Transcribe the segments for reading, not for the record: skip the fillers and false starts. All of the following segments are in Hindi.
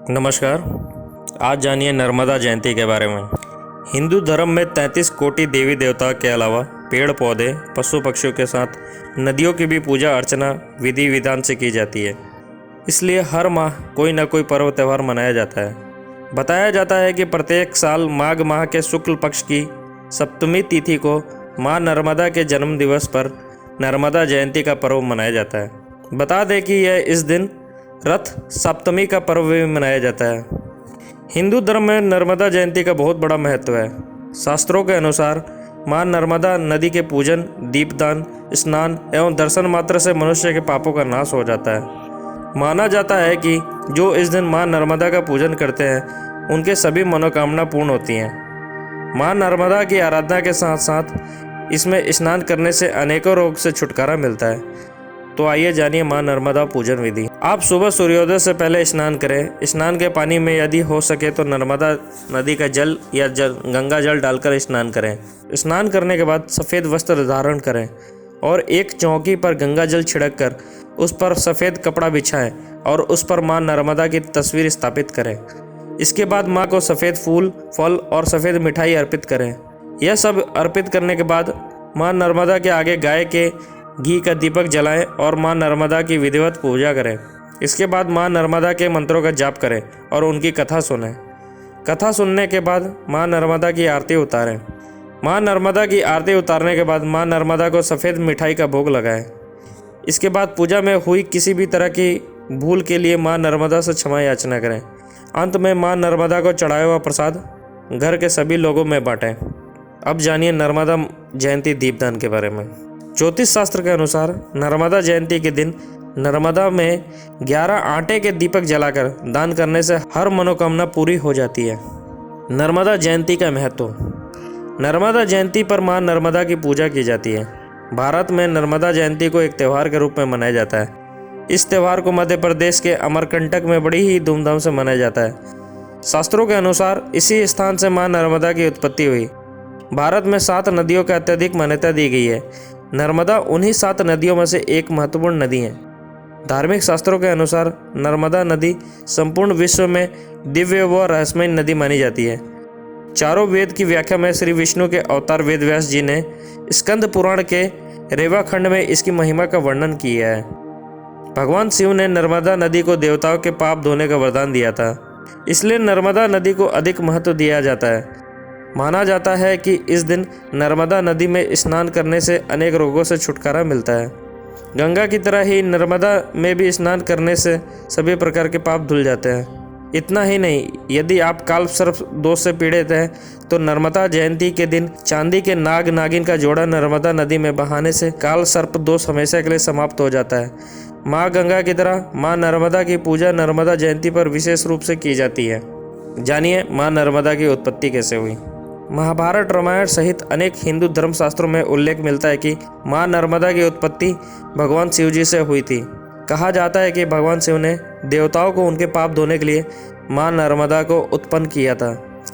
नमस्कार। आज जानिए नर्मदा जयंती के बारे में। हिंदू धर्म में 33 कोटि देवी देवता के अलावा पेड़ पौधे पशु पक्षियों के साथ नदियों की भी पूजा अर्चना विधि विधान से की जाती है। इसलिए हर माह कोई न कोई पर्व त्यौहार मनाया जाता है। बताया जाता है कि प्रत्येक साल माघ माह के शुक्ल पक्ष की सप्तमी तिथि को माँ नर्मदा के जन्म दिवस पर नर्मदा जयंती का पर्व मनाया जाता है। बता दें कि यह इस दिन रथ सप्तमी का पर्व भी मनाया जाता है। हिंदू धर्म में नर्मदा जयंती का बहुत बड़ा महत्व है। शास्त्रों के अनुसार माँ नर्मदा नदी के पूजन, दीपदान, स्नान एवं दर्शन मात्र से मनुष्य के पापों का नाश हो जाता है। माना जाता है कि जो इस दिन माँ नर्मदा का पूजन करते हैं उनके सभी मनोकामना पूर्ण होती हैं। माँ नर्मदा की आराधना के साथ साथ इसमें स्नान करने से अनेकों रोग से छुटकारा मिलता है। तो आइए जानिए माँ नर्मदा पूजन विधि। आप सुबह सूर्योदय से पहले स्नान करें। स्नान के पानी में यदि हो सके तो नर्मदा नदी का जल या गंगा जल डालकर स्नान करें। स्नान करने के बाद सफ़ेद वस्त्र धारण करें और एक चौकी पर गंगा जल छिड़क कर उस पर सफ़ेद कपड़ा बिछाएं और उस पर माँ नर्मदा की तस्वीर स्थापित करें। इसके बाद माँ को सफ़ेद फूल, फल और सफ़ेद मिठाई अर्पित करें। यह सब अर्पित करने के बाद माँ नर्मदा के आगे गाय के घी का दीपक जलाएं और माँ नर्मदा की विधिवत पूजा करें। इसके बाद माँ नर्मदा के मंत्रों का जाप करें और उनकी कथा सुनें। कथा सुनने के बाद माँ नर्मदा की आरती उतारें। माँ नर्मदा की आरती उतारने के बाद माँ नर्मदा को सफ़ेद मिठाई का भोग लगाएं। इसके बाद पूजा में हुई किसी भी तरह की भूल के लिए माँ नर्मदा से क्षमा याचना करें। अंत में माँ नर्मदा को चढ़ाया हुआ प्रसाद घर के सभी लोगों में बांटें। अब जानिए नर्मदा जयंती दीपदान के बारे में। ज्योतिष शास्त्र के अनुसार नर्मदा जयंती के दिन नर्मदा में 11 आटे के दीपक जलाकर दान करने से हर मनोकामना पूरी हो जाती है। नर्मदा जयंती का महत्व। नर्मदा जयंती पर माँ नर्मदा की पूजा की जाती है। भारत में नर्मदा जयंती को एक त्यौहार के रूप में मनाया जाता है। इस त्यौहार को मध्य प्रदेश के अमरकंटक में बड़ी ही धूमधाम से मनाया जाता है। शास्त्रों के अनुसार इसी स्थान से माँ नर्मदा की उत्पत्ति हुई। भारत में 7 नदियों का अत्यधिक मान्यता दी गई है। नर्मदा उन्हीं 7 नदियों में से एक महत्वपूर्ण नदी है। धार्मिक शास्त्रों के अनुसार नर्मदा नदी संपूर्ण विश्व में दिव्य व रहस्यमय नदी मानी जाती है। चारों वेद की व्याख्या में श्री विष्णु के अवतार वेद व्यास जी ने स्कंद पुराण के रेवा खंड में इसकी महिमा का वर्णन किया है। भगवान शिव ने नर्मदा नदी को देवताओं के पाप धोने का वरदान दिया था, इसलिए नर्मदा नदी को अधिक महत्व दिया जाता है। माना जाता है कि इस दिन नर्मदा नदी में स्नान करने से अनेक रोगों से छुटकारा मिलता है। गंगा की तरह ही नर्मदा में भी स्नान करने से सभी प्रकार के पाप धुल जाते हैं। इतना ही नहीं, यदि आप काल सर्प दोष से पीड़ित हैं तो नर्मदा जयंती के दिन चांदी के नाग नागिन का जोड़ा नर्मदा नदी में बहाने से काल सर्प दोष हमेशा के लिए समाप्त हो जाता है। माँ गंगा की तरह माँ नर्मदा की पूजा नर्मदा जयंती पर विशेष रूप से की जाती है। जानिए माँ नर्मदा की उत्पत्ति कैसे हुई। महाभारत, रामायण सहित अनेक हिंदू धर्मशास्त्रों में उल्लेख मिलता है कि माँ नर्मदा की उत्पत्ति भगवान शिव जी से हुई थी। कहा जाता है कि भगवान शिव ने देवताओं को उनके पाप धोने के लिए माँ नर्मदा को उत्पन्न किया था,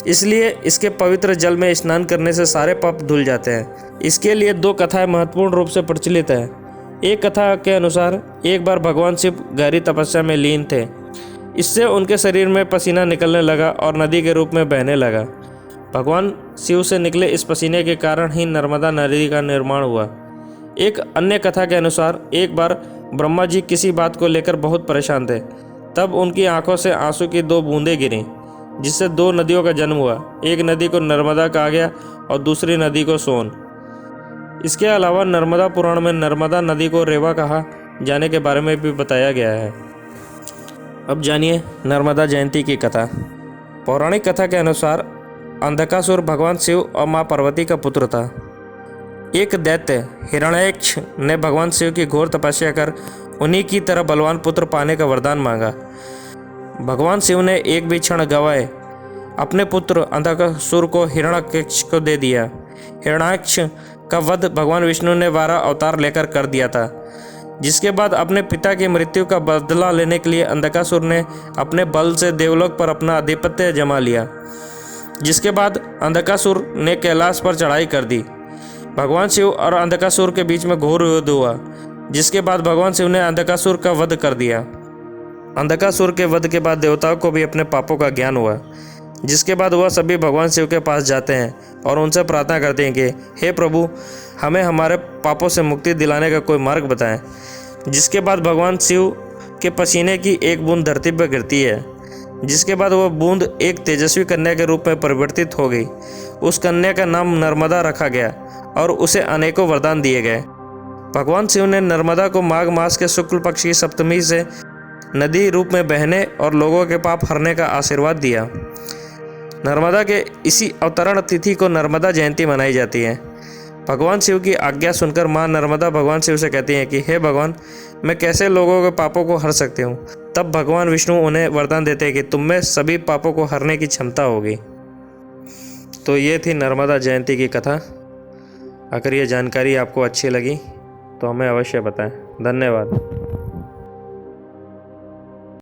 इसलिए इसके पवित्र जल में स्नान करने से सारे पाप धुल जाते हैं। इसके लिए 2 कथाएं महत्वपूर्ण रूप से प्रचलित है। एक कथा के अनुसार एक बार भगवान शिव गहरी तपस्या में लीन थे। इससे उनके शरीर में पसीना निकलने लगा और नदी के रूप में बहने लगा। भगवान शिव से निकले इस पसीने के कारण ही नर्मदा नदी का निर्माण हुआ। एक अन्य कथा के अनुसार एक बार ब्रह्मा जी किसी बात को लेकर बहुत परेशान थे। तब उनकी आंखों से आंसू की 2 बूंदें गिरीं, जिससे 2 नदियों का जन्म हुआ। एक नदी को नर्मदा कहा गया और दूसरी नदी को सोन। इसके अलावा नर्मदा पुराण में नर्मदा नदी को रेवा कहा जाने के बारे में भी बताया गया है। अब जानिए नर्मदा जयंती की कथा। पौराणिक कथा के अनुसार अंधकासुर भगवान शिव और माँ पार्वती का पुत्र था। एक दैत्य हिरण्याक्ष ने भगवान शिव की घोर तपस्या कर उन्हीं की तरह बलवान पुत्र पाने का वरदान मांगा। भगवान शिव ने एक भी क्षण गवाए अपने पुत्र अंधकासुर को हिरण्याक्ष को दे दिया। हिरण्याक्ष का वध भगवान विष्णु ने 12 अवतार लेकर कर दिया था, जिसके बाद अपने पिता की मृत्यु का बदला लेने के लिए अंधकासुर ने अपने बल से देवलोक पर अपना आधिपत्य जमा लिया। जिसके बाद अंधकासुर ने कैलाश पर चढ़ाई कर दी। भगवान शिव और अंधकासुर के बीच में घोर युद्ध हुआ, जिसके बाद भगवान शिव ने अंधकासुर का वध कर दिया। अंधकासुर के वध के बाद देवताओं को भी अपने पापों का ज्ञान हुआ, जिसके बाद वह सभी भगवान शिव के पास जाते हैं और उनसे प्रार्थना करते हैं कि हे प्रभु, हमें हमारे पापों से मुक्ति दिलाने का कोई मार्ग बताएं। जिसके बाद भगवान शिव के पसीने की एक बूंद धरती पर गिरती है, जिसके बाद वह बूंद एक तेजस्वी कन्या के रूप में परिवर्तित हो गई। उस कन्या का नाम नर्मदा रखा गया और उसे अनेकों वरदान दिए गए। भगवान शिव ने नर्मदा को माघ मास के शुक्ल पक्ष की सप्तमी से नदी रूप में बहने और लोगों के पाप हरने का आशीर्वाद दिया। नर्मदा के इसी अवतरण तिथि को नर्मदा जयंती मनाई जाती है। भगवान शिव की आज्ञा सुनकर माँ नर्मदा भगवान शिव से कहती हैं कि हे भगवान, मैं कैसे लोगों के पापों को हर सकती हूँ। तब भगवान विष्णु उन्हें वरदान देते हैं कि तुम में सभी पापों को हरने की क्षमता होगी। तो ये थी नर्मदा जयंती की कथा। अगर ये जानकारी आपको अच्छी लगी तो हमें अवश्य बताएं। धन्यवाद।